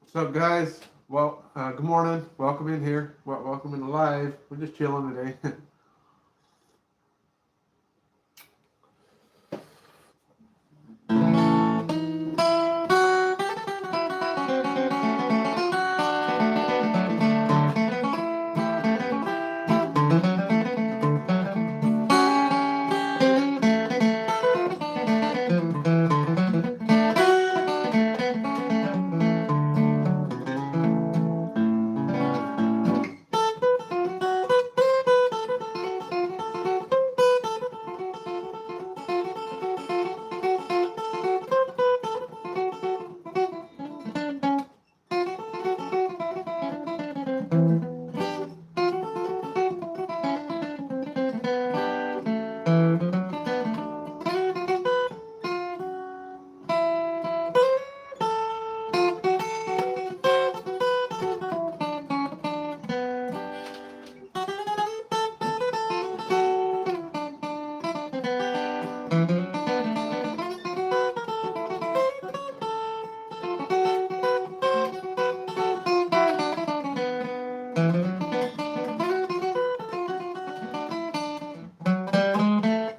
What's up, guys? Well, good morning. Welcome in here. Welcome in live. We're just chilling today.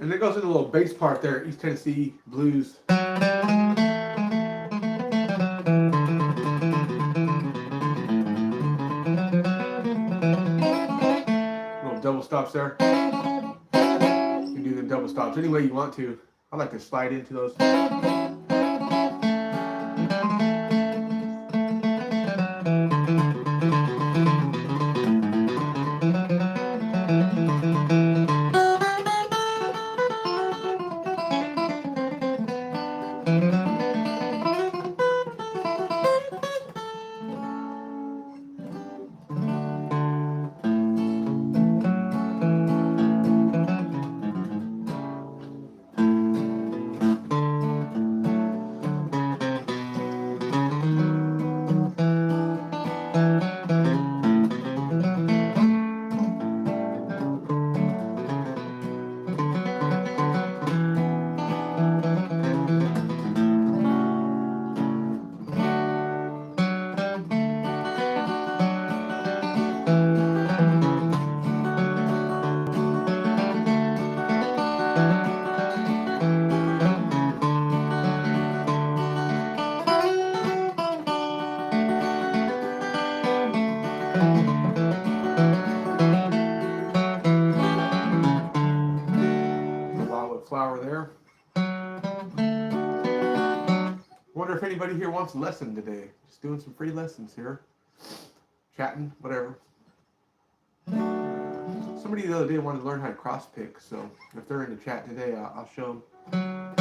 And it goes into a little bass part there, East Tennessee blues. Little double stops there. You can do the double stops any way you want to. I like to slide into those. Flower there. Wonder if anybody here wants a lesson today. Just doing some free lessons here. Chatting, whatever. Somebody the other day wanted to learn how to cross pick, so if they're in the chat today, I'll show them.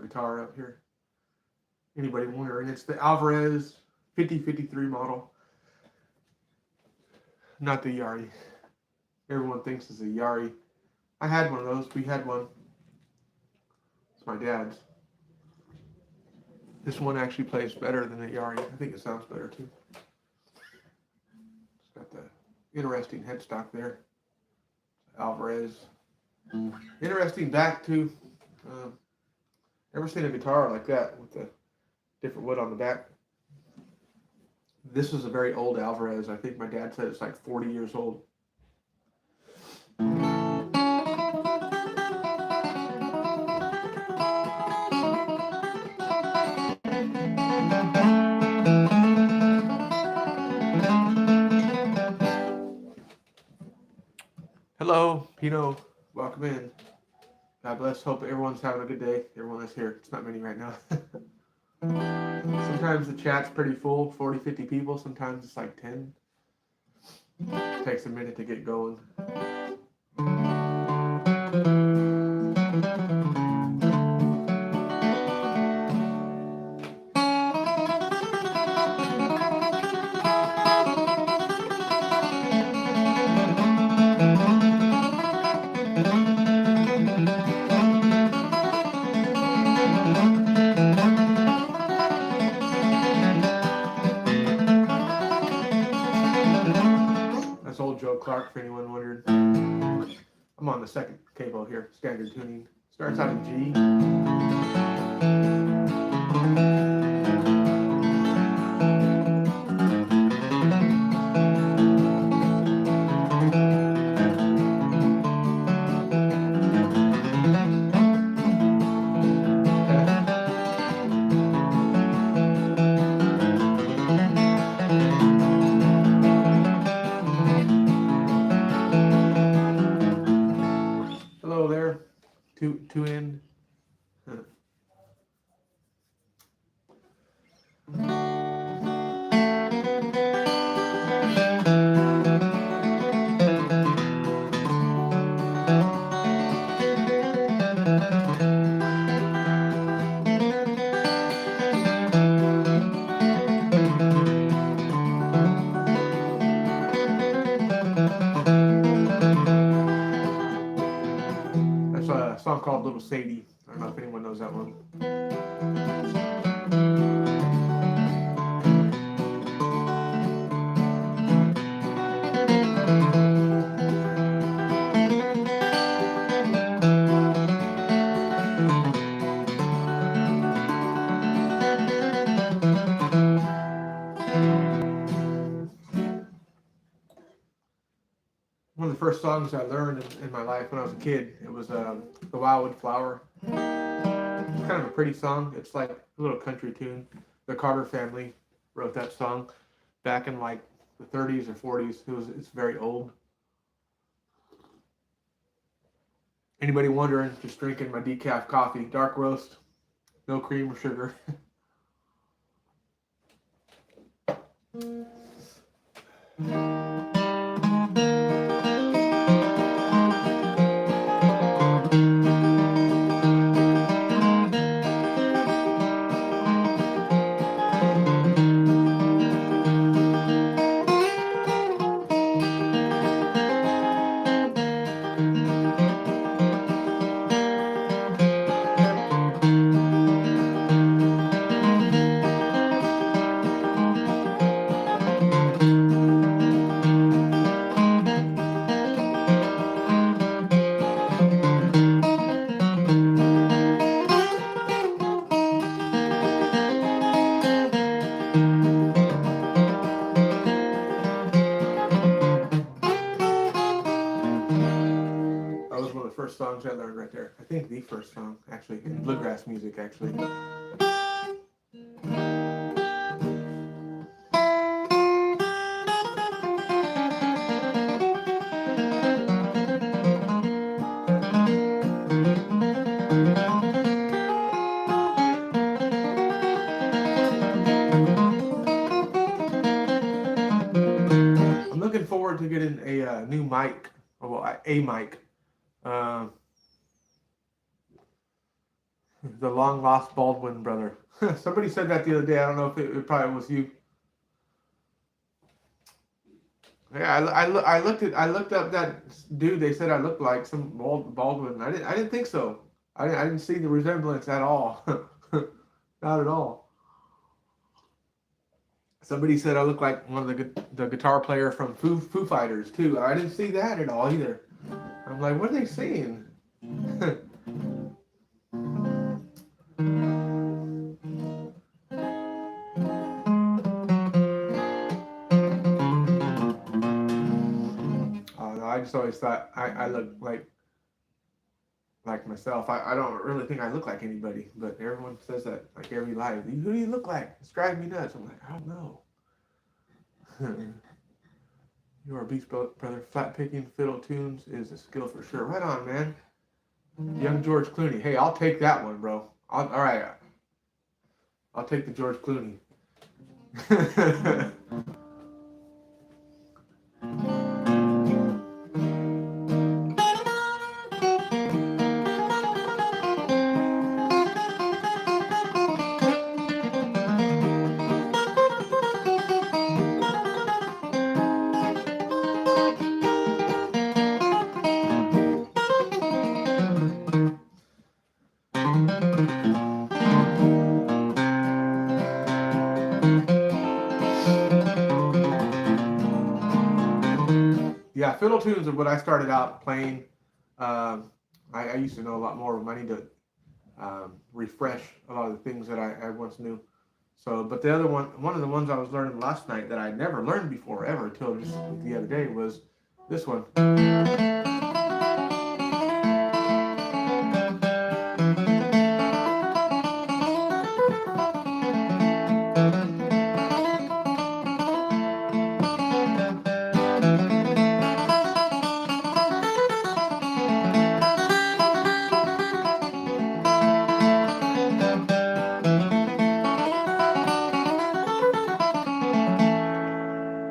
guitar up here. Anybody wondering? It's the Alvarez 5053 model, not the Yari. Everyone thinks it's a Yari. I had one of those. We had one. It's my dad's. This one actually plays better than the Yari. I think it sounds better too. It's got the interesting headstock there. Alvarez. Interesting back too. Never seen a guitar like that with the different wood on the back. This is a very old Alvarez. I think my dad said it's like 40 years old. Hello, Pino. Welcome in. God bless. Hope everyone's having a good day. Everyone is here. It's not many right now. Sometimes the chat's pretty full, 40, 50 people. Sometimes it's like 10. It takes a minute to get going. Clark, for anyone wondering. I'm on the second cable here, standard tuning. Starts out in G. Two in. That's a song called Little Sadie. I don't know if anyone knows that one. One of the first songs I learned in my life when I was a kid, it was The Wildwood Flower. It's kind of a pretty song. It's like a little country tune. The Carter family wrote that song back in like the 30s or 40s. It's very old. Anybody wondering, just drinking my decaf coffee, dark roast, no cream or sugar. First songs I learned right there. I think the first song, actually, in bluegrass music, actually. I'm looking forward to getting a new mic, or well, a mic. The long lost Baldwin brother. Somebody said that the other day. I don't know if it probably was you. Yeah, I looked up that dude. They said I looked like some Baldwin. I didn't think so. I didn't see the resemblance at all. Not at all. Somebody said I look like one of the guitar player from Foo Fighters too. I didn't see that at all either. I'm like, what are they saying? Oh no, I just always thought I look like myself. I don't really think I look like anybody, but everyone says that like every live. Who do you look like? It's driving me nuts. I'm like, I don't know. You are a beast brother. Flat picking fiddle tunes is a skill for sure. Right on, man. Young George Clooney. Hey, I'll take that one, bro. All right. I'll take the George Clooney. Yeah, fiddle tunes are what I started out playing. I used to know a lot more of them. I need to refresh a lot of the things that I once knew. So, but the other one of the ones I was learning last night that I never learned before ever until just the other day was this one.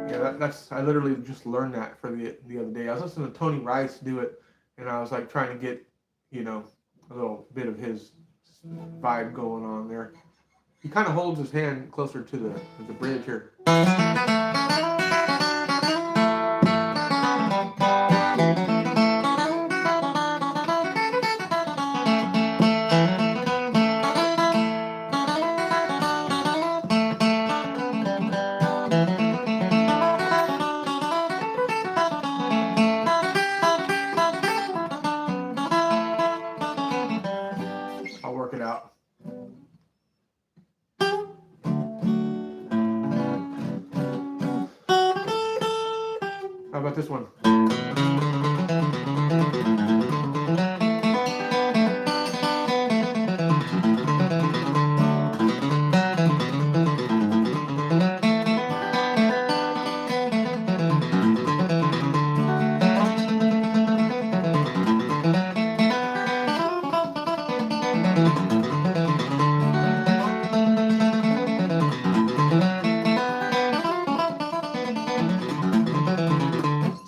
Yeah, that's I literally just learned that for the other day. I was listening to Tony Rice do it, and I was like trying to get, you know, a little bit of his vibe going on there. He kind of holds his hand closer to the bridge here. I'll work it out. How about this one?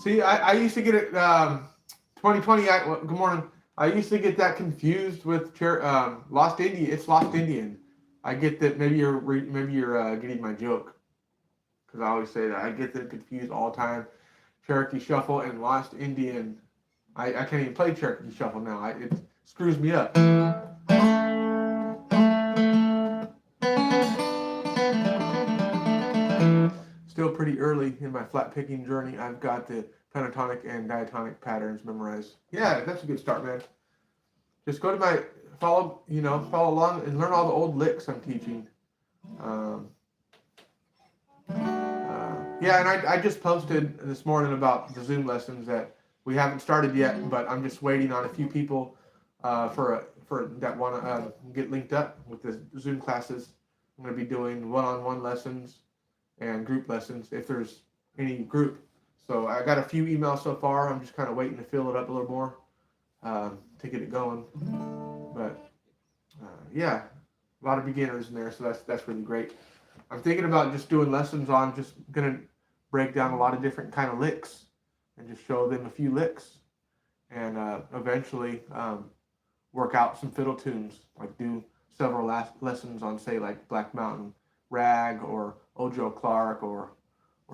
See, I used to get it. 2020. Good morning. I used to get that confused with Lost Indian. It's Lost Indian. I get that. Maybe you're getting my joke because I always say that. I get them confused all the time. Cherokee Shuffle and Lost Indian. I can't even play Cherokee Shuffle now. It screws me up. Still pretty early in my flat picking journey. I've got the pentatonic and diatonic patterns memorized. Yeah, that's a good start, man. Just go to my follow along and learn all the old licks I'm teaching. Yeah, and I just posted this morning about the Zoom lessons that we haven't started yet, but I'm just waiting on a few people for that want to get linked up with the Zoom classes. I'm going to be doing one-on-one lessons and group lessons if there's any group. So I got a few emails so far. I'm just kind of waiting to fill it up a little more to get it going. But yeah, a lot of beginners in there, so that's really great. I'm thinking about just doing lessons on just gonna break down a lot of different kind of licks and just show them a few licks, and eventually work out some fiddle tunes, like do several lessons on, say, like Black Mountain Rag or Old Joe Clark or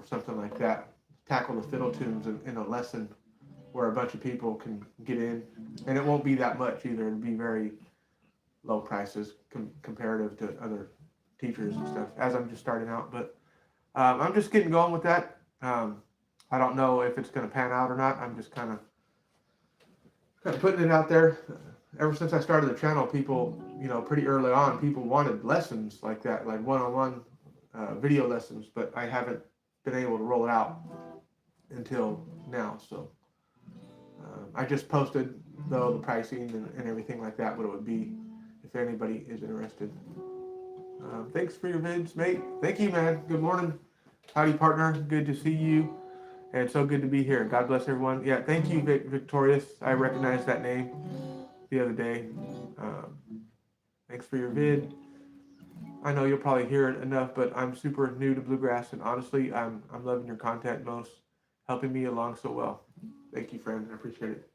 something like that. Tackle the fiddle tunes in a lesson where a bunch of people can get in, and it won't be that much either. It'll be very low prices comparative to other teachers and stuff, as I'm just starting out. But I'm just getting going with that. I don't know if it's going to pan out or not. I'm just kind of putting it out there. Ever since I started the channel, people, pretty early on, people wanted lessons like that, like one-on-one video lessons, but I haven't been able to roll it out until now. So I just posted, though, the pricing and everything like that, what it would be if anybody is interested. Thanks for your vids, mate. Thank you, man. Good morning. Howdy, partner. Good to see you. And so good to be here. God bless everyone. Yeah, thank you, Victorious. I recognized that name the other day. Thanks for your vid. I know you'll probably hear it enough, but I'm super new to bluegrass, and honestly, I'm loving your content most, helping me along so well. Thank you, friend. I appreciate it.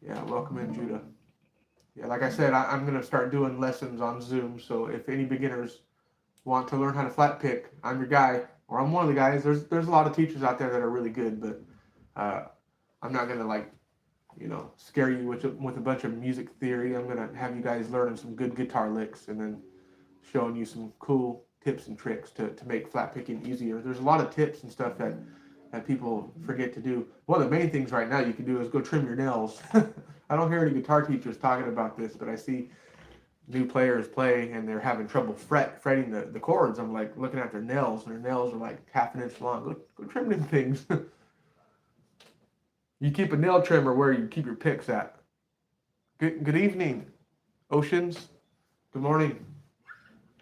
Yeah, welcome in, Judah. Yeah, like I said, I'm going to start doing lessons on Zoom, so if any beginners want to learn how to flat pick, I'm your guy, or I'm one of the guys. There's a lot of teachers out there that are really good, but I'm not going to, scare you with a bunch of music theory. I'm going to have you guys learning some good guitar licks and then showing you some cool tips and tricks to make flat picking easier. There's a lot of tips and stuff that people forget to do. One of the main things right now you can do is go trim your nails. I don't hear any guitar teachers talking about this, but I see new players play and they're having trouble fretting the chords. I'm like looking at their nails, and their nails are like half an inch long. Go trim them things. You keep a nail trimmer where you keep your picks at. Good evening, Oceans. Good morning.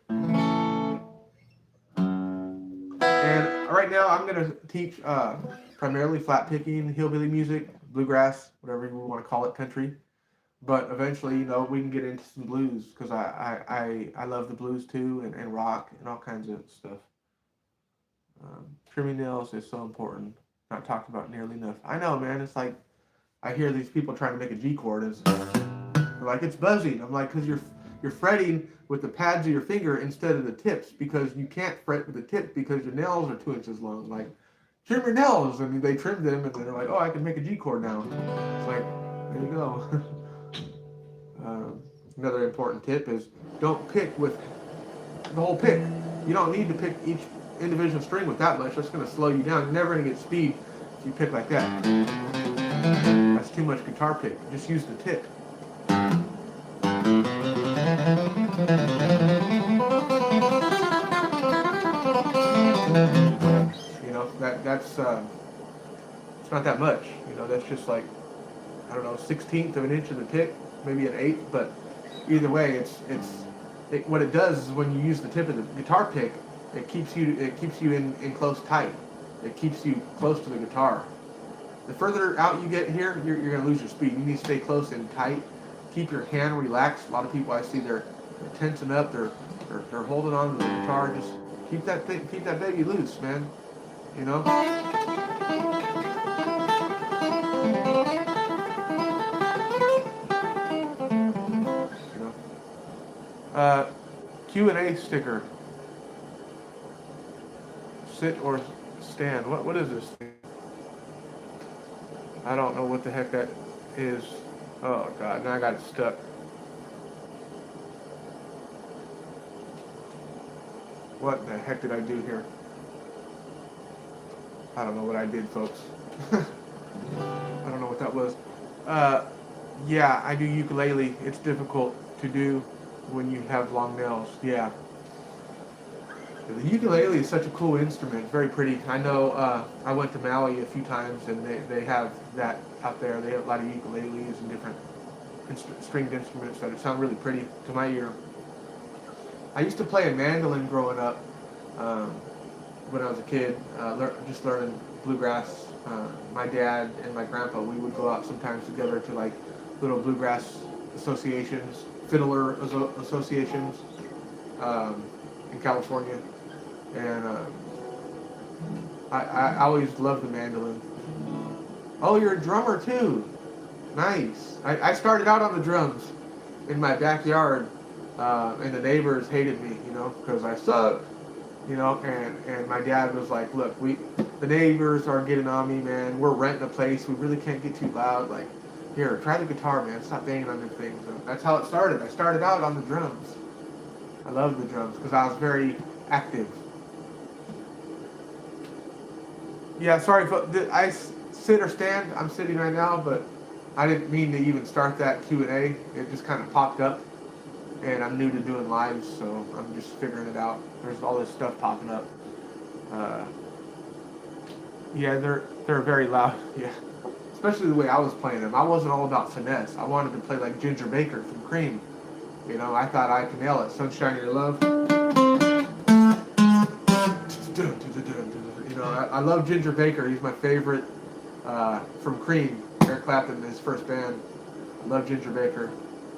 And right now I'm going to teach primarily flat picking, hillbilly music, bluegrass, whatever you want to call it, country. But eventually, we can get into some blues, because I love the blues too, and rock and all kinds of stuff. Trimming nails is so important. Not talked about nearly enough. I know, man. It's like I hear these people trying to make a G chord, and they're like, it's buzzing. I'm like, because you're fretting with the pads of your finger instead of the tips, because you can't fret with the tips because your nails are 2 inches long. Like, trim your nails, and they trim them, and they're like, oh, I can make a G chord now. It's like, there you go. Another important tip is don't pick with the whole pick. You don't need to pick each individual string with that much. That's going to slow you down. You're never going to get speed if you pick like that. That's too much guitar pick. Just use the tip. That's it's not that much. That's just like, I don't know, 1/16 of an inch of the pick, maybe an eighth, but either way, what it does is when you use the tip of the guitar pick, it keeps you in close tight. It keeps you close to the guitar. The further out you get here, you're going to lose your speed. You need to stay close and tight. Keep your hand relaxed. A lot of people I see, they're tensing up. They're holding on to the guitar. Just keep that baby loose, man. Q&A sticker. Sit or stand. What is this thing? I don't know what the heck that is. Oh God, now I got it stuck. What the heck did I do here? I don't know what I did, folks. I don't know what that was. Yeah, I do ukulele. It's difficult to do when you have long nails. Yeah. The ukulele is such a cool instrument. Very pretty. I know I went to Maui a few times, and they have that out there. They have a lot of ukuleles and different stringed instruments that sound really pretty to my ear. I used to play a mandolin growing up when I was a kid, just learning bluegrass. My dad and my grandpa, we would go out sometimes together to like little bluegrass associations, fiddler associations in California. And I always loved the mandolin. Oh, you're a drummer too. Nice. I started out on the drums. in my backyard, and the neighbors hated me, because I sucked, and my dad was like, look, the neighbors are getting on me, man. We're renting a place. We really can't get too loud. Like, here, try the guitar, man. Stop banging on them things. And that's how it started. I started out on the drums. I loved the drums because I was very active. Yeah, sorry, but I sit or stand. I'm sitting right now, but I didn't mean to even start that Q&A. It just kind of popped up, and I'm new to doing lives, so I'm just figuring it out. There's all this stuff popping up. Uh, yeah, they're very loud. Yeah, especially the way I was playing them. I wasn't all about finesse. I wanted to play like Ginger Baker from Cream. I thought I could nail it. Sunshine Your Love. I love Ginger Baker. He's my favorite from Cream. Eric Clapton, his first band. I love Ginger Baker.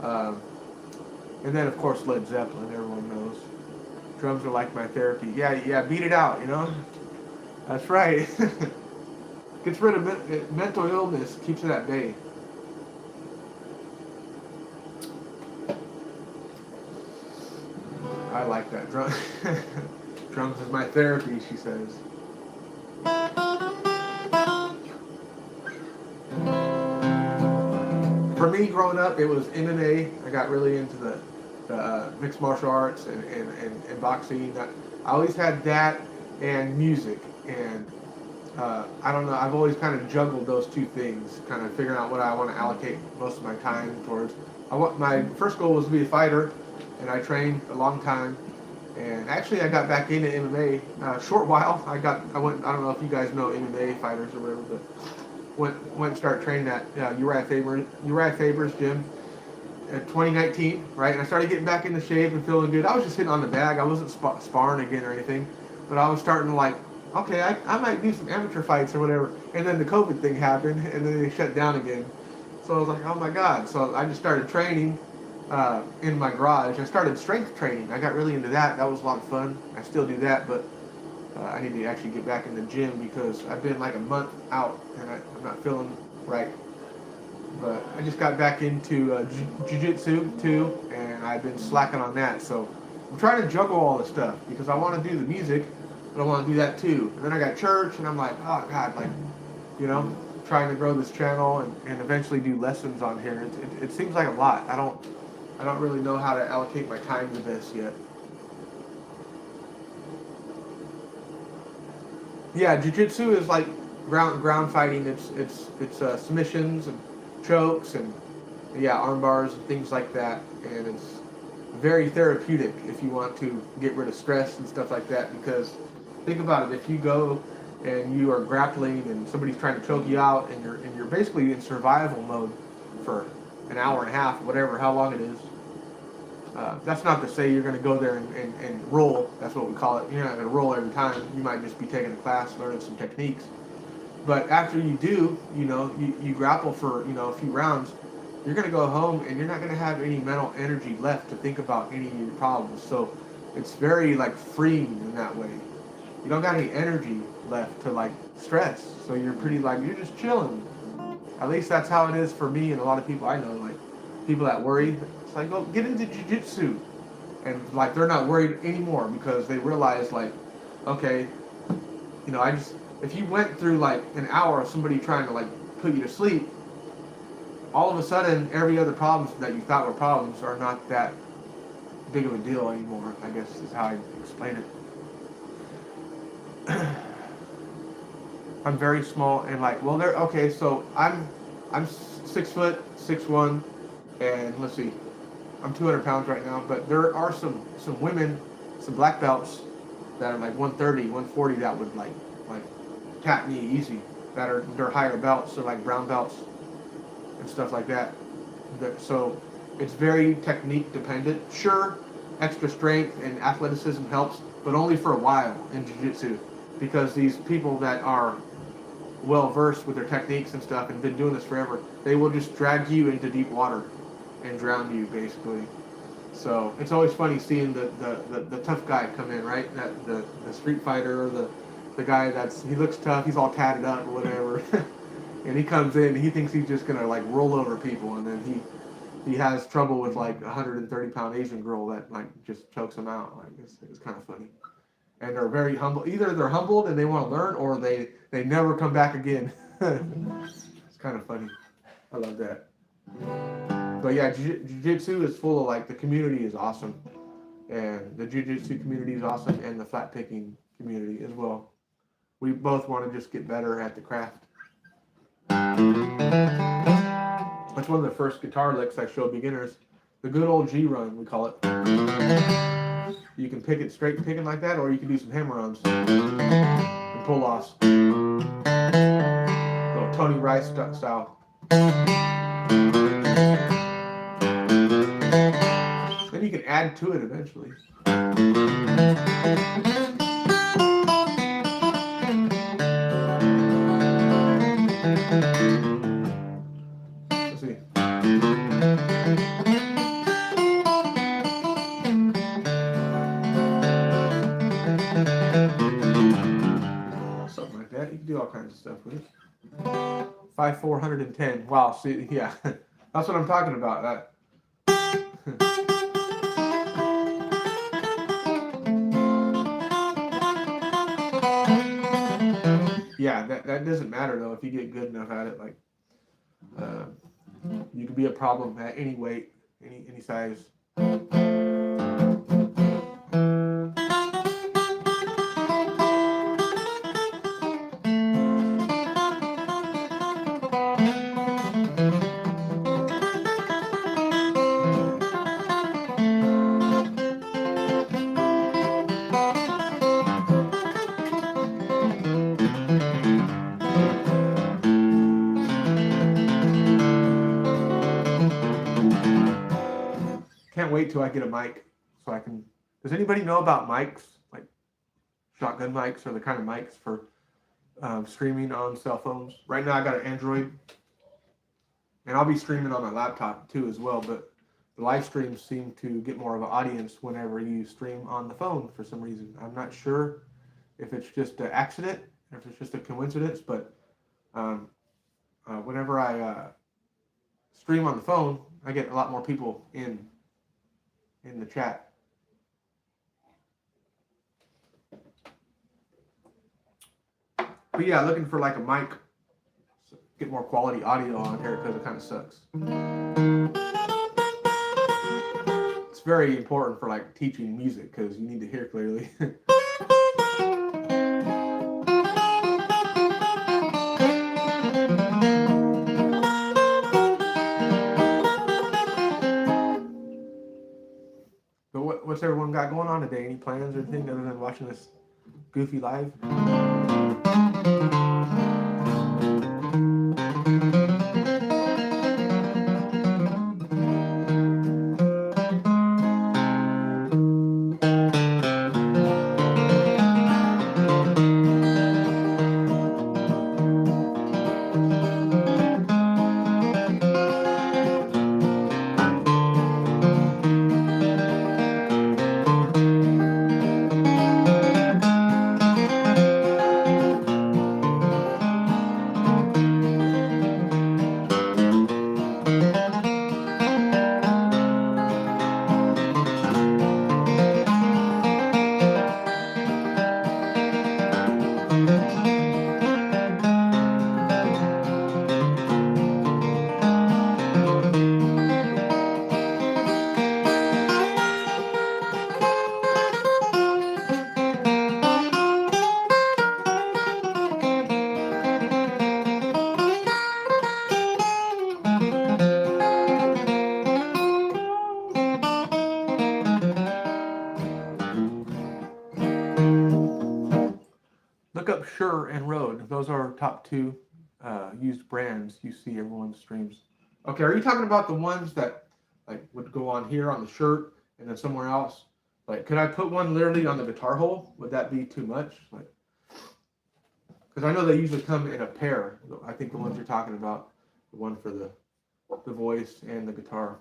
And then, of course, Led Zeppelin. Everyone knows. Drums are like my therapy. Yeah, beat it out, That's right. Gets rid of mental illness, keeps it at bay. I like that. Drums is my therapy, she says. For me, growing up, it was MMA. I got really into the mixed martial arts and boxing. I always had that and music. And I don't know, I've always kind of juggled those two things, kind of figuring out what I want to allocate most of my time towards. My first goal was to be a fighter, and I trained a long time. And actually, I got back into MMA. Short while. I went. I don't know if you guys know MMA fighters or whatever, but went and started training at Uriah Faber's gym in 2019, right? And I started getting back into shape and feeling good. I was just hitting on the bag. I wasn't sparring again or anything, but I was starting to okay, I might do some amateur fights or whatever. And then the COVID thing happened, and then they shut down again. So I was like, oh my God. So I just started training in my garage. I started strength training. I got really into that. That was a lot of fun. I still do that, but I need to actually get back in the gym because I've been like a month out and I'm not feeling right. But I just got back into jiu-jitsu too, and I've been slacking on that. So I'm trying to juggle all this stuff because I want to do the music, but I want to do that too. And then I got church, and I'm like, oh God, trying to grow this channel and eventually do lessons on here. It seems like a lot. I don't really know how to allocate my time to this yet. Yeah, jiu-jitsu is like ground fighting. It's submissions and chokes and arm bars and things like that. And it's very therapeutic if you want to get rid of stress and stuff like that. Because think about it, if you go and you are grappling and somebody's trying to choke you out and you're basically in survival mode for an hour and a half, whatever, how long it is. That's not to say you're going to go there and roll. That's what we call it. You're not going to roll every time. You might just be taking a class, learning some techniques. But after you do, you grapple for, a few rounds, you're going to go home and you're not going to have any mental energy left to think about any of your problems. So it's very freeing in that way. You don't got any energy left to stress. So you're pretty you're just chilling. At least that's how it is for me and a lot of people I know. People that worry, it's go get into jiu-jitsu. And they're not worried anymore because they realize okay, if you went through an hour of somebody trying to put you to sleep, all of a sudden every other problems that you thought were problems are not that big of a deal anymore, I guess is how I explain it. I'm very small and okay, so I'm 6 foot, 6'1", and let's see, I'm 200 pounds right now, but there are some women, some black belts that are 130, 140 that would tap me easy. They're higher belts, so brown belts and stuff like that. So it's very technique dependent. Sure, extra strength and athleticism helps, but only for a while in jiu-jitsu, because these people that are well versed with their techniques and stuff and been doing this forever, they will just drag you into deep water and drown you basically. So it's always funny seeing the tough guy come in, right? That the street fighter or the guy he looks tough, he's all tatted up or whatever, and he comes in and he thinks he's just gonna roll over people, and then he has trouble with like a 130-pound Asian girl that like just chokes him out. Like it's kind of funny. And they're very humble. Either they're humbled and they want to learn, or they never come back again. It's kind of funny. I love that. But yeah, jiu-jitsu is full of like, the community is awesome, and the jiu-jitsu community is awesome, and the flat picking community as well. We both want to just get better at the craft. That's one of the first guitar licks I show beginners. The good old G run, we call it. You can pick it straight picking like that, or you can do some hammer-ons and pull-offs. Little Tony Rice style. Then you can add to it eventually. Let's see. Something like that. You can do all kinds of stuff with it. 5/410. Wow. See, yeah, that's what I'm talking about. That. Yeah, that doesn't matter though if you get good enough at it. Like, you can be a problem at any weight, any size. Can't wait till I get a mic so I can. Does anybody know about mics, like shotgun mics, or the kind of mics for streaming on cell phones? Right now I got an Android, and I'll be streaming on my laptop too as well, but the live streams seem to get more of an audience whenever you stream on the phone for some reason. I'm not sure if it's just an accident, if it's just a coincidence, but whenever I stream on the phone, I get a lot more people in the chat. But yeah, looking for like a mic, so get more quality audio on here because it kind of sucks. It's very important for like teaching music because you need to hear clearly. But what's everyone got going on today? Any plans or anything other than watching this goofy live? Look up Shure and Rode. Those are top two used brands you see everyone's streams. Okay, are you talking about the ones that like would go on here on the shirt and then somewhere else? Like, could I put one literally on the guitar hole? Would that be too much? Like, because I know they usually come in a pair. I think the ones you're talking about, the one for the voice and the guitar.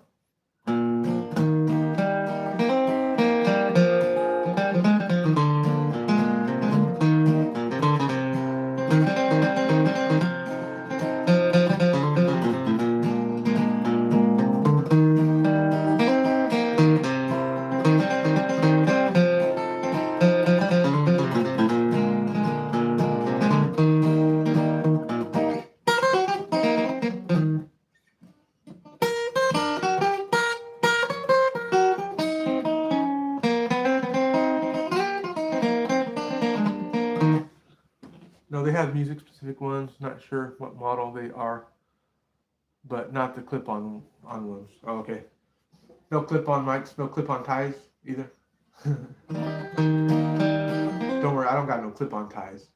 have music-specific ones. Not sure what model they are, but not the clip-on ones. Oh, okay. No clip-on mics, no clip-on ties either. Don't worry, I don't got no clip-on ties.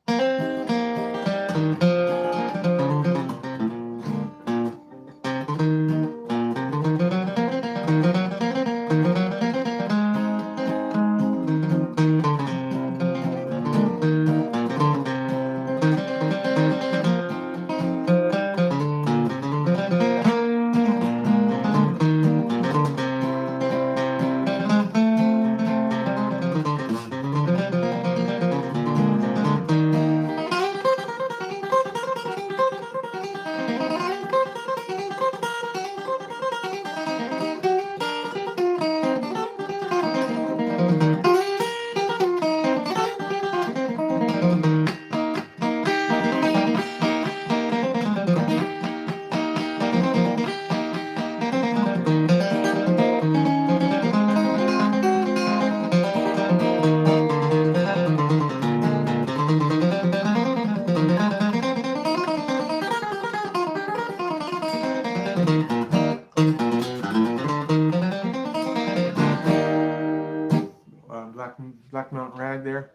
Black Mountain Rag there.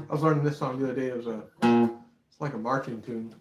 I was learning this song the other day. It's like a marching tune.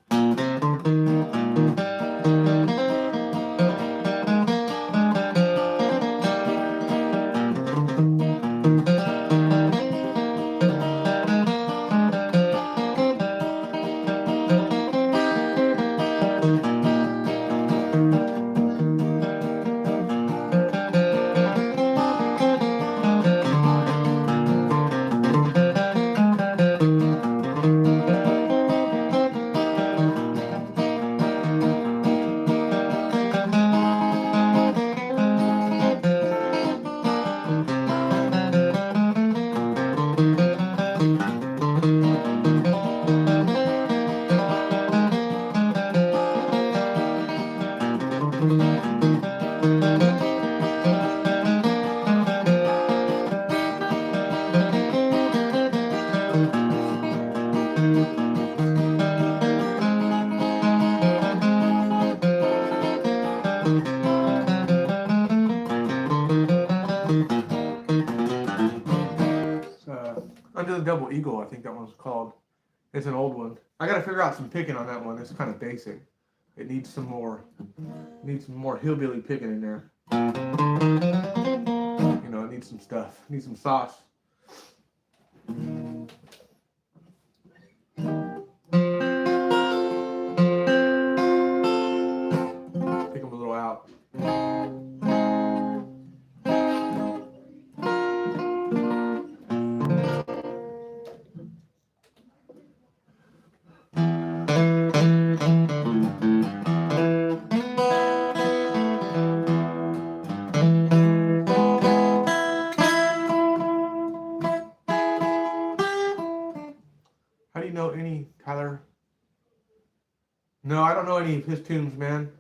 Under the Double Eagle, I think that one's called. It's an old one. I gotta figure out some picking on that one. It's kind of basic. It needs some more hillbilly picking in there. You know, it needs some stuff. It needs some sauce. Pick them a little out. How do you know any Tyler? No, I don't know any of his tunes, man.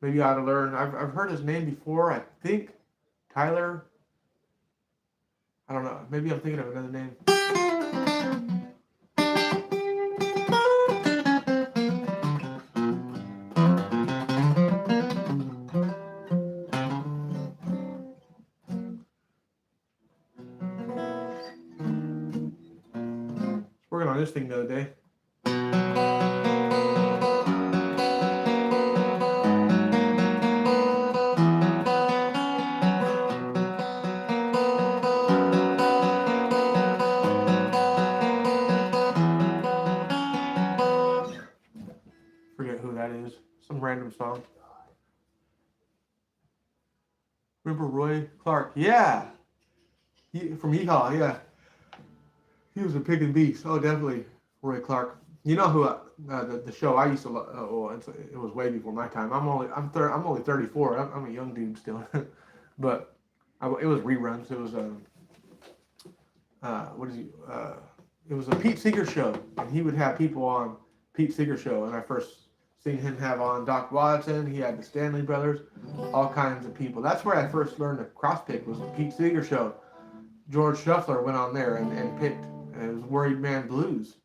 Maybe I ought to learn. I've heard his name before. I think Tyler. I don't know. Maybe I'm thinking of another name. Working on this thing the other day. random song. Remember Roy Clark? Yeah. From Yeehaw, yeah. He was a pig and beast. Oh, definitely Roy Clark. You know who the show I used to love? It was way before my time. I'm only 34. I'm a young dude still, but it was reruns. It was what is he? It was a Pete Seeger show, and he would have people on Pete Seeger show. And I first seen him have on Doc Watson. He had the Stanley Brothers, all kinds of people. That's where I first learned to cross pick, was the Pete Seeger show. George Shuffler went on there and picked. And it was Worried Man Blues,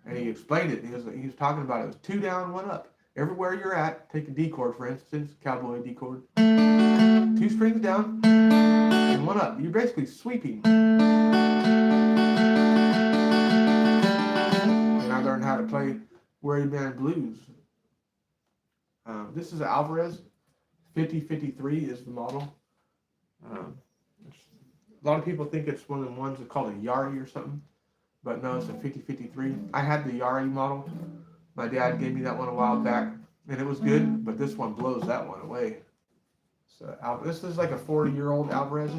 and he explained it. He was talking about it. It was 2 down, 1 up. Everywhere you're at, take a D chord, for instance, cowboy D chord. 2 strings down and 1 up. You're basically sweeping. And I learned how to play Worried Man Blues. This is an Alvarez. 5053 is the model. A lot of people think it's one of the ones that's called a Yari or something. But no, it's a 5053. I had the Yari model. My dad gave me that one a while back, and it was good, but this one blows that one away. So this is like a 40-year-old Alvarez.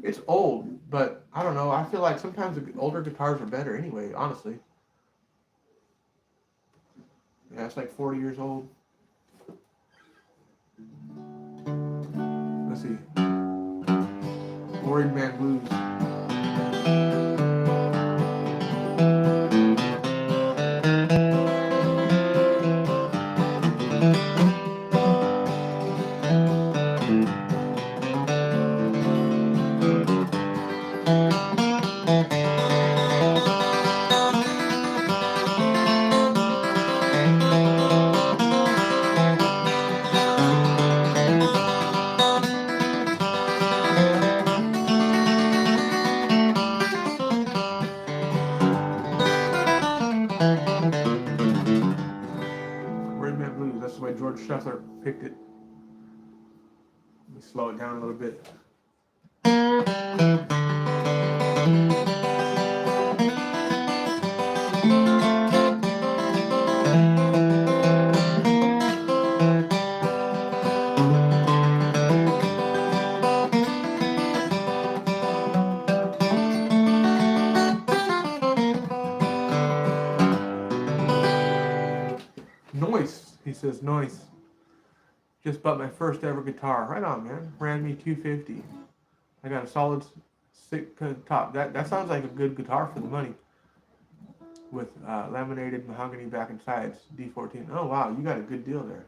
It's old, but I don't know. I feel like sometimes the older guitars are better anyway, honestly. Yeah, it's like 40 years old. Let's see. Worried Man Blues. That's the way George Shuffler picked it. Let me slow it down a little bit. Noise, he says, noise. Just bought my first ever guitar. Right on, man. Ran me $250. I got a solid 6 top. That sounds like a good guitar for the money. With laminated mahogany back and sides, D14. Oh wow, you got a good deal there.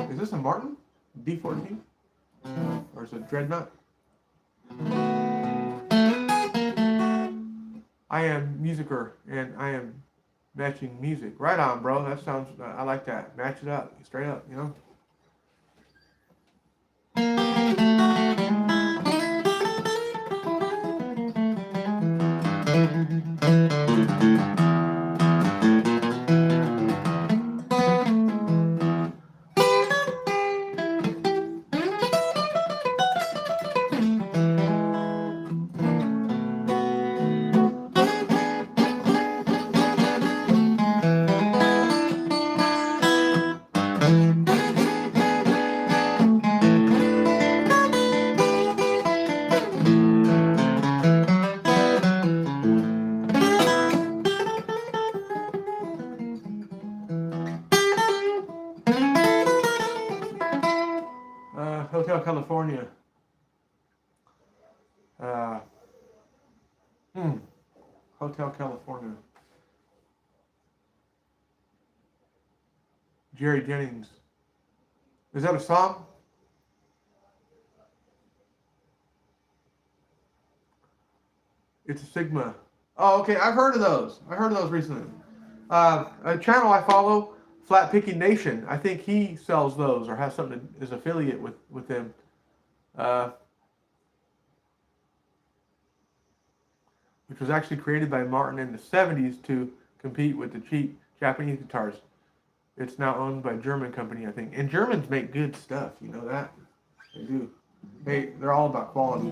Is this a Martin? D14? Or is it Dreadnought? I am musicer, and I am matching music. Right on, bro. That sounds, I like that. Match it up, straight up, you know? Hotel California. Hotel California. Jerry Jennings. Is that a song? It's a Sigma. Oh, okay. I've heard of those. I heard of those recently. A channel I follow, Flatpicking Nation. I think he sells those or has something is affiliate with them. Which was actually created by Martin in the 70s to compete with the cheap Japanese guitars. It's now owned by a German company, I think. And Germans make good stuff, you know that? They do. They're all about quality.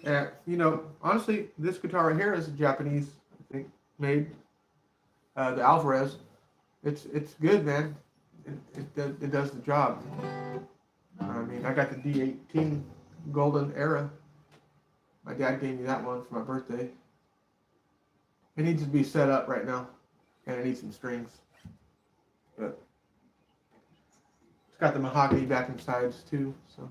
And, you know, honestly, this guitar right here is a Japanese, I think, made. The Alvarez. It's good, man. It does the job. I mean, I got the D18 Golden Era. My dad gave me that one for my birthday. It needs to be set up right now, and it needs some strings. But it's got the mahogany backing sides too. So.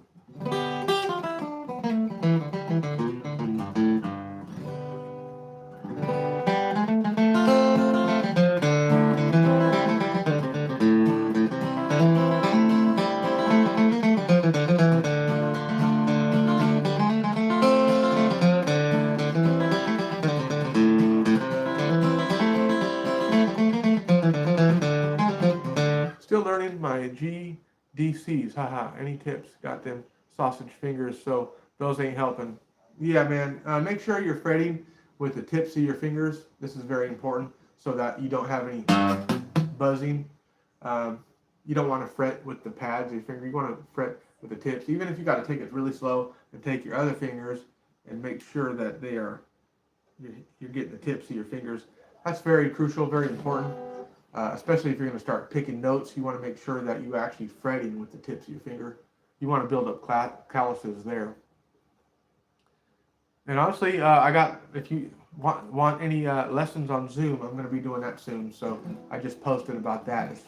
Still learning my GDCs. Haha. Any tips? Got them sausage fingers, so those ain't helping. Yeah, man. Make sure you're fretting with the tips of your fingers. This is very important so that you don't have any buzzing. You don't want to fret with the pads of your finger. You want to fret with the tips. Even if you got to take it really slow and take your other fingers and make sure that you're getting the tips of your fingers. That's very crucial, very important. Especially if you're going to start picking notes, you want to make sure that you actually fretting with the tips of your finger. You want to build up calluses there. And honestly, if you want any lessons on Zoom, I'm going to be doing that soon. So I just posted about that. It's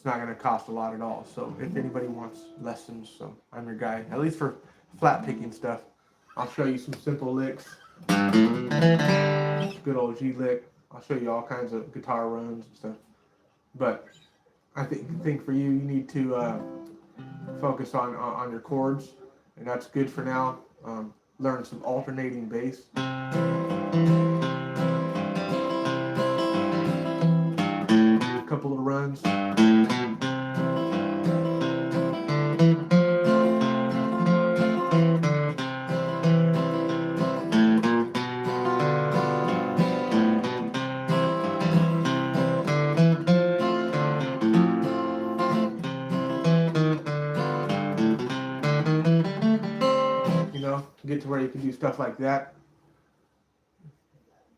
not going to cost a lot at all. So if anybody wants lessons, so I'm your guy. At least for flat picking stuff. I'll show you some simple licks. Good old G lick. I'll show you all kinds of guitar runs and stuff. But I think for you need to focus on your chords, and that's good for now. Learn some alternating bass. A couple of runs. Get to where you can do stuff like that.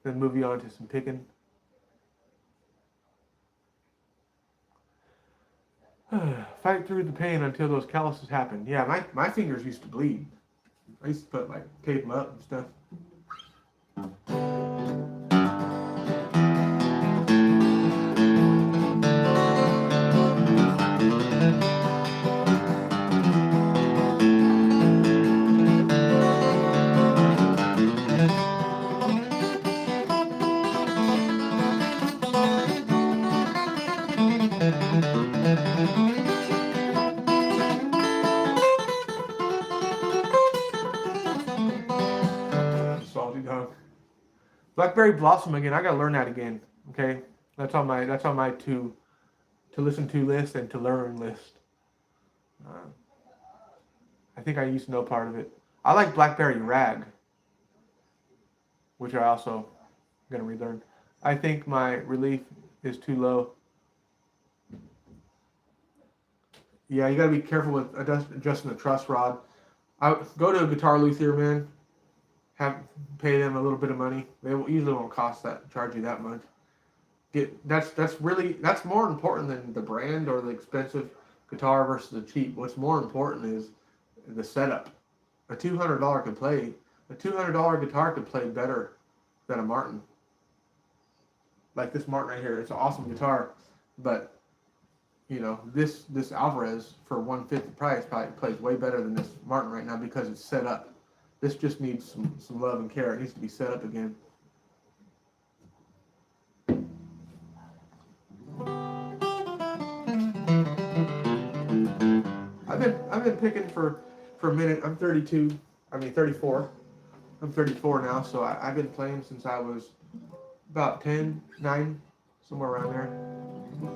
Then move you on to some picking. Fight through the pain until those calluses happen. Yeah, my fingers used to bleed. I used to tape them up and stuff. Salty dog. Blackberry Blossom again. I gotta learn that again. Okay, that's on my to listen to list and to learn list. I think I used to know part of it. I like Blackberry Rag, which I also gonna relearn. I think my relief is too low. Yeah, you gotta be careful with adjusting the truss rod. I go to a guitar luthier, man. Pay them a little bit of money. They usually won't charge you that much. That's more important than the brand or the expensive guitar versus the cheap. What's more important is the setup. A $200 guitar could play better than a Martin. Like this Martin right here, it's an awesome guitar, but this Alvarez for 1/5 the price probably plays way better than this Martin right now because it's set up. This just needs some love and care. It needs to be set up again. I've been picking for a minute. I'm 32. I mean 34. I'm 34 now, so I've been playing since I was about 10, 9, somewhere around there.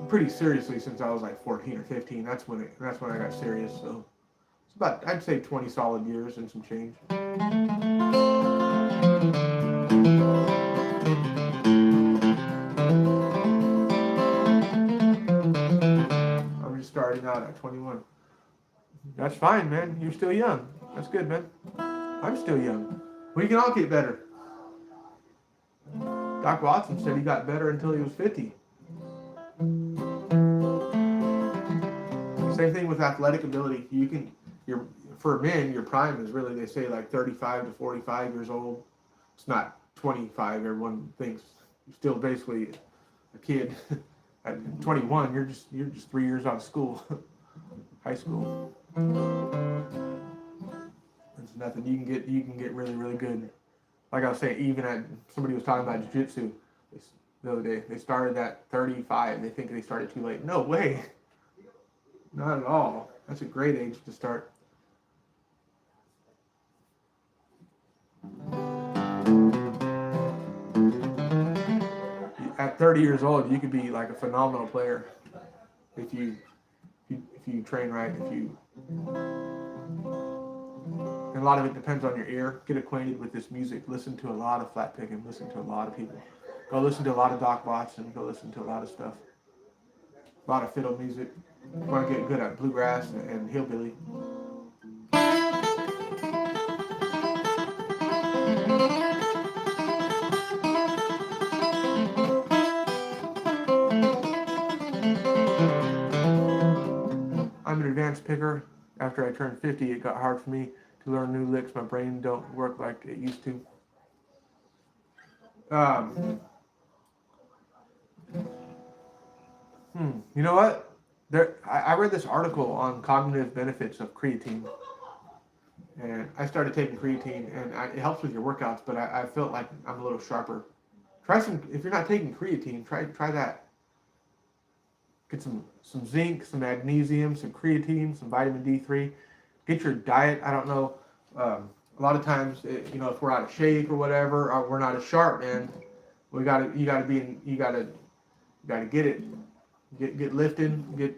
Pretty seriously since I was like 14 or 15. That's when I got serious. So it's about, I'd say, 20 solid years and some change. I'm just starting out at 21. That's fine, man. You're still young. That's good, man. I'm still young. We can all get better. Doc Watson said he got better until he was 50. Same thing with athletic ability. For men, your prime is really, they say, like 35 to 45 years old. It's not 25. Everyone thinks you're still basically a kid. At 21, you're just 3 years out of school, high school. It's nothing. You can get really, really good. Like I was saying, somebody was talking about jiu-jitsu the other day. They started at 35. They think they started too late. No way. Not at all. That's a great age to start. At 30 years old, you could be like a phenomenal player if you train right. And a lot of it depends on your ear. Get acquainted with this music. Listen to a lot of flat picking. Listen to a lot of people. Go listen to a lot of Doc Watson. Go listen to a lot of stuff. A lot of fiddle music. You want to get good at bluegrass and hillbilly. I'm an advanced picker. After I turned 50, it got hard for me to learn new licks. My brain don't work like it used to. You know what? I read this article on cognitive benefits of creatine, and I started taking creatine, and it helps with your workouts. But I felt like I'm a little sharper. Try some. If you're not taking creatine, try that. Get some zinc, some magnesium, some creatine, some vitamin D3. Get your diet. I don't know. A lot of times, if we're out of shape or whatever, or we're not as sharp, man, you gotta get it. Get lifting, get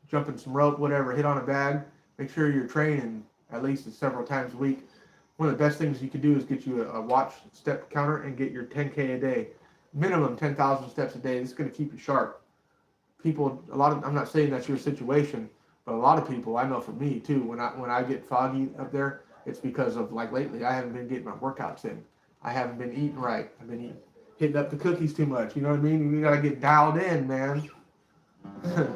jumping some rope, whatever. Hit on a bag. Make sure you're training at least several times a week. One of the best things you can do is get you a watch step counter and get your 10K a day, minimum 10,000 steps a day. This is going to keep you sharp. I'm not saying that's your situation, but a lot of people, I know for me too, when I get foggy up there, it's because of, like, lately, I haven't been getting my workouts in. I haven't been eating right. I've been hitting up the cookies too much. You know what I mean? You got to get dialed in, man. But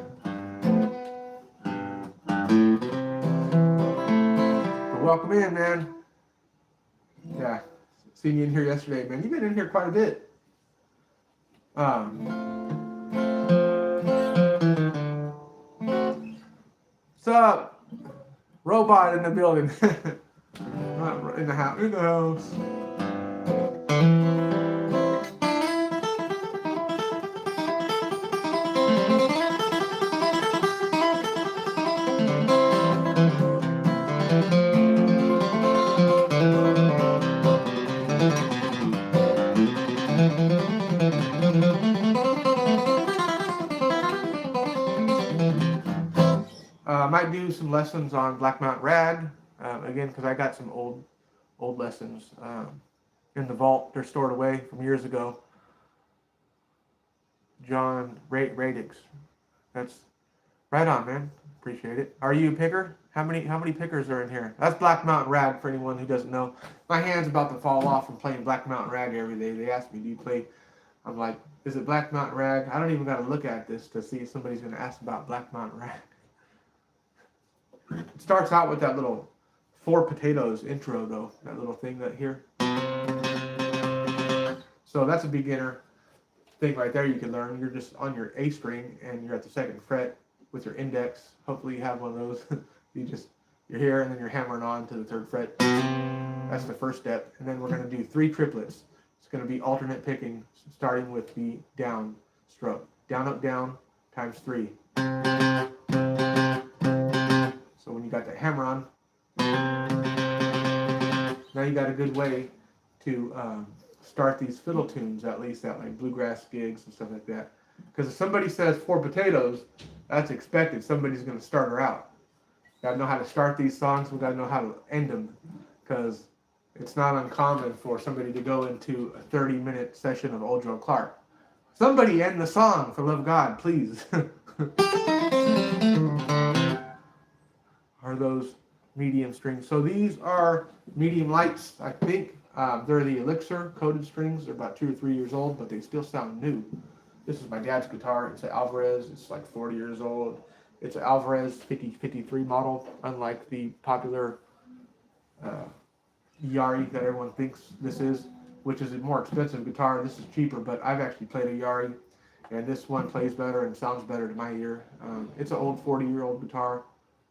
welcome in, man. Yeah, seen you in here yesterday, man. You've been in here quite a bit. What's up? Robot in the building. Not in the house. In the house. I might do some lessons on Black Mountain Rag, again, because I got some old lessons in the vault. They're stored away from years ago. John Radix. That's right on, man. Appreciate it. Are you a picker? How many pickers are in here? That's Black Mountain Rag for anyone who doesn't know. My hand's about to fall off from playing Black Mountain Rag every day. They ask me, do you play? I'm like, is it Black Mountain Rag? I don't even got to look at this to see if somebody's going to ask about Black Mountain Rag. It starts out with that little 4 potatoes intro, though. That little thing that here. So that's a beginner thing right there you can learn. You're just on your A string and you're at the 2nd fret with your index. Hopefully you have one of those. You're here and then you're hammering on to the 3rd fret. That's the first step. And then we're going to do 3 triplets. It's going to be alternate picking, starting with the down stroke. Down, up, down, times 3. So when you got that hammer on, now you got a good way to start these fiddle tunes, at least at like bluegrass gigs and stuff like that. Because if somebody says 4 potatoes, that's expected. Somebody's going to start her out. Got to know how to start these songs. We got to know how to end them. Because it's not uncommon for somebody to go into a 30-minute session of Old Joe Clark. Somebody end the song, for love of God, please. Are those medium strings? So these are medium lights, I think. They're the Elixir coated strings. They're about 2 or 3 years old, but they still sound new. This is my dad's guitar. It's an Alvarez. It's like 40 years old. It's an Alvarez 5053 model, unlike the popular Yari that everyone thinks this is, which is a more expensive guitar. This is cheaper, but I've actually played a Yari, and this one plays better and sounds better to my ear. It's an old 40-year-old guitar.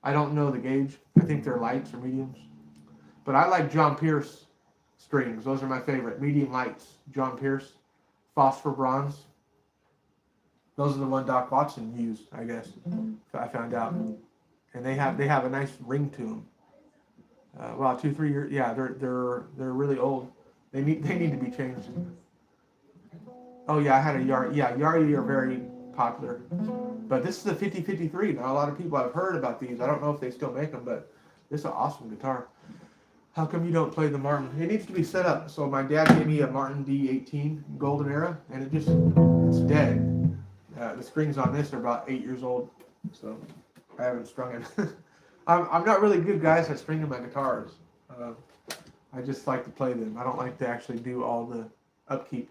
I don't know the gauge. I think they're lights or mediums. But I like John Pierce strings. Those are my favorite. Medium lights, John Pierce. Phosphor bronze. Those are the one Doc Watson used, I guess. I found out. And they have a nice ring to them. Wow, 2-3 years. Yeah, they're really old. They need to be changed. Oh yeah, I had a Yari. Yeah, Yari are very popular. But this is a 5053. Now a lot of people have heard about these. I don't know if they still make them, but this is an awesome guitar. How come you don't play the Martin? It needs to be set up. So my dad gave me a Martin D18 Golden Era, and it's dead. The strings on this are about 8 years old, so I haven't strung it. I'm not really good, guys, at stringing my guitars. I just like to play them. I don't like to actually do all the upkeep.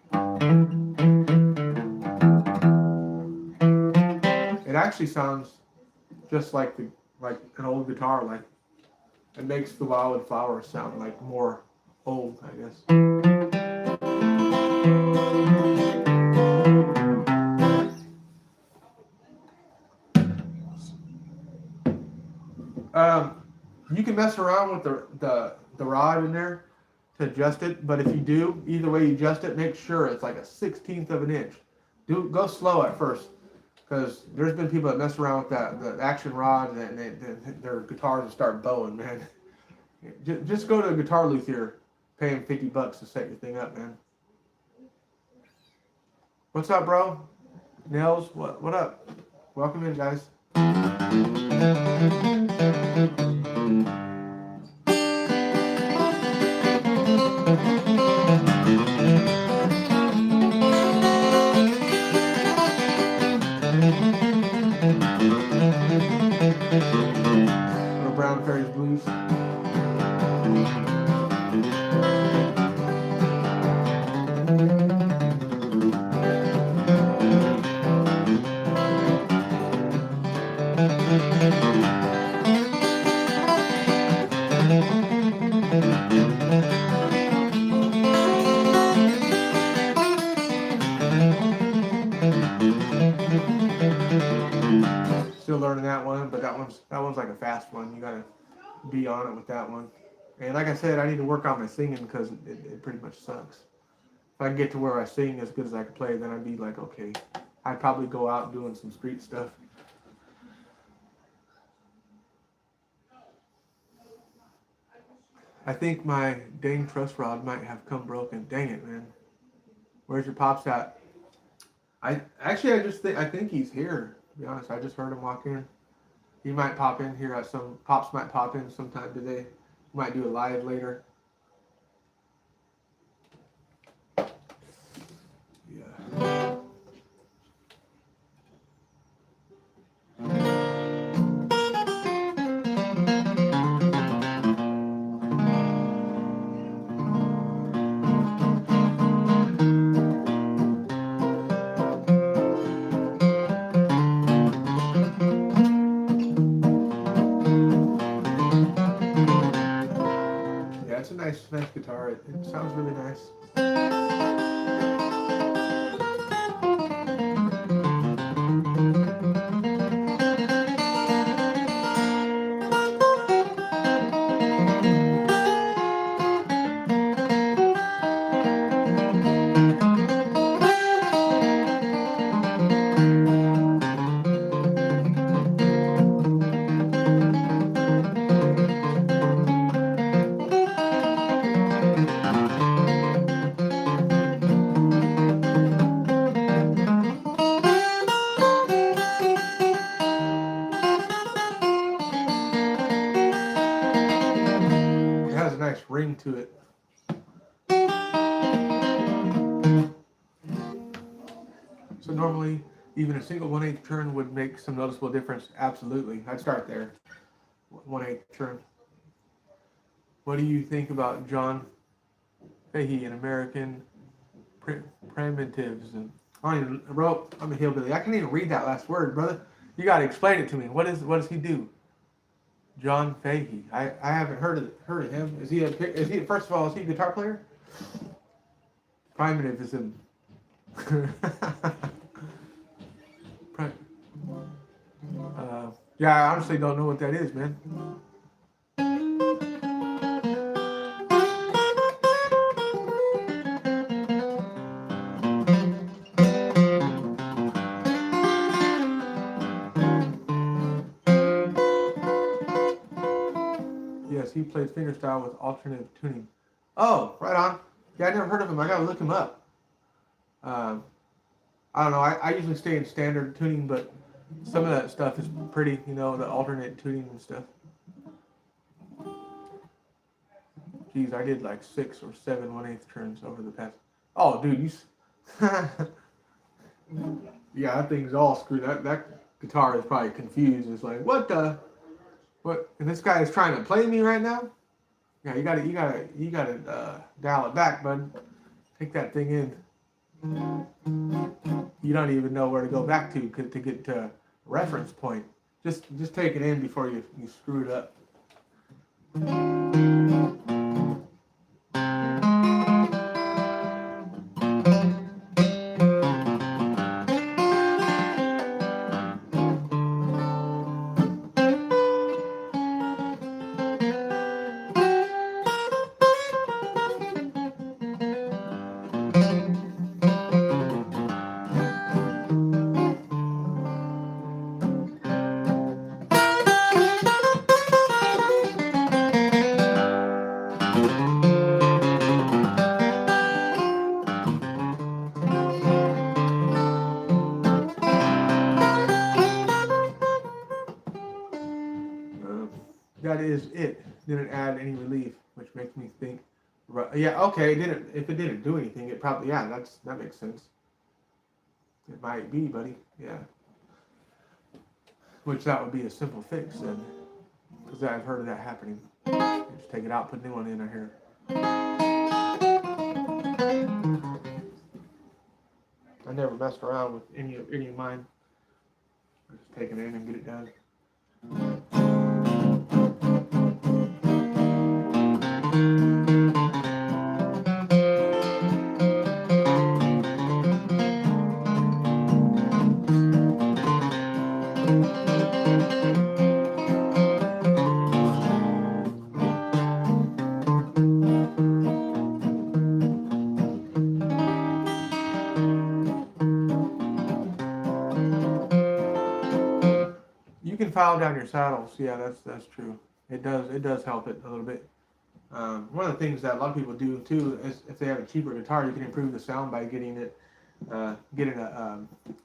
It actually sounds just like an old guitar. Like it makes the Wildwood Flower sound like more old, I guess. You can mess around with the rod in there to adjust it, but if you do, either way you adjust it, make sure it's like a 1/16 of an inch. Go slow at first, because there's been people that mess around with the action rod and their guitars will start bowing, man. Just go to a guitar luthier, pay him $50 to set your thing up, man. What's up, bro? Nels, what up? Welcome in, guys. Little Brown Fairies Blues. Still learning that one, but that one's like a fast one. You gotta be on it with that one. And like I said, I need to work on my singing because it pretty much sucks. If I can get to where I sing as good as I can play, then I'd be like, okay, I'd probably go out doing some street stuff. I think my dang truss rod might have come broken. Dang it, man. Where's your pops at? I think he's here. To be honest, I just heard him walk in. He might pop in here at pops might pop in sometime today. We might do a live later. Yeah. It's a nice guitar. It sounds really nice. Nice ring to it. So normally, even a single 1/8 turn would make some noticeable difference. Absolutely, I'd start there. 1/8 turn. What do you think about John Fahey and American Primitives? And I'm a hillbilly. I can't even read that last word, brother. You got to explain it to me. What does he do? John Fahey. I haven't heard of him. Is he first of all, is he a guitar player? Primitivism. Yeah, I honestly don't know what that is, man. Yes, he plays fingerstyle with alternative tuning. Oh, right on. Yeah, I never heard of him. I gotta look him up. Um, I don't know. I usually stay in standard tuning, but some of that stuff is pretty, the alternate tuning and stuff. Geez, I did like 6 or 7 1/8 turns over the past. Oh, dude, you. Yeah, that thing's all screwed. That guitar is probably confused. It's like, what the? What? And this guy is trying to play me right now? Yeah, you gotta dial it back, bud. Take that thing in. You don't even know where to go back to get to a reference point. Just take it in before you screw it up. That is it. Didn't add any relief, which makes me think. Yeah, okay. If it didn't do anything, it probably that makes sense. It might be, buddy. Yeah. Which that would be a simple fix then, because I've heard of that happening. Just take it out, put a new one in here. I never messed around with any of mine. I just take it in and get it done. You can file down your saddles. Yeah, that's true. It does help it a little bit. One of the things that a lot of people do too is if they have a cheaper guitar, you can improve the sound by getting a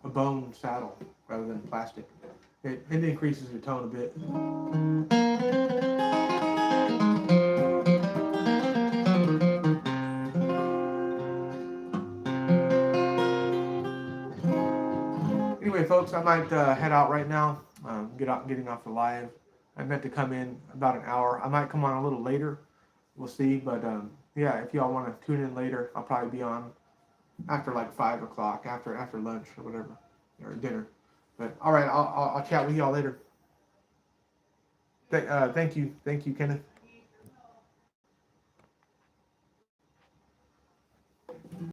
bone saddle rather than plastic. It increases your tone a bit. Anyway, folks, I might head out right now. Getting off the live. I meant to come in about an hour. I might come on a little later. We'll see. But yeah, if y'all want to tune in later, I'll probably be on after like 5 o'clock, after lunch or whatever, or dinner. But all right, I'll chat with y'all later. Thank you, Kenneth.